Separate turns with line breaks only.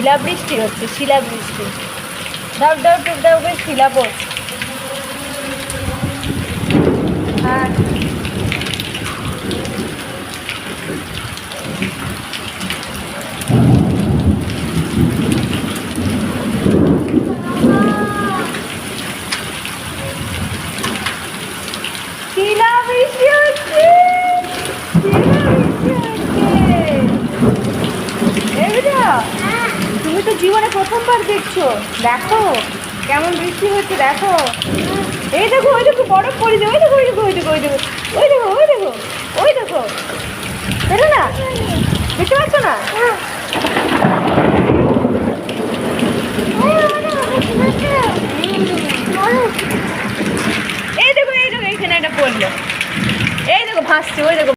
শিলাবৃষ্টি হচ্ছে, শিলাবৃষ্টি। দাও দাও টুক দাও করে শিলা পড়ছে। হ্যাঁ শিলাবৃষ্টি হচ্ছে, শিলাবৃষ্টি হচ্ছে। তুমি তো জীবনে প্রথমবার দেখছো, দেখো কেমন বৃষ্টি হচ্ছে, দেখো। এই দেখো, ওই দেখো বরফ পড়েছে, ওই দেখো, ওই দেখো, ওই দেখো, ওই দেখো, ওই দেখো, ওই দেখো, ওই দেখো। দেখো না, দেখতে পাচ্ছ না? এই দেখো, এই দেখো, এইখানে একটা পড়লো। এই দেখো ভাসছে, ওই দেখো।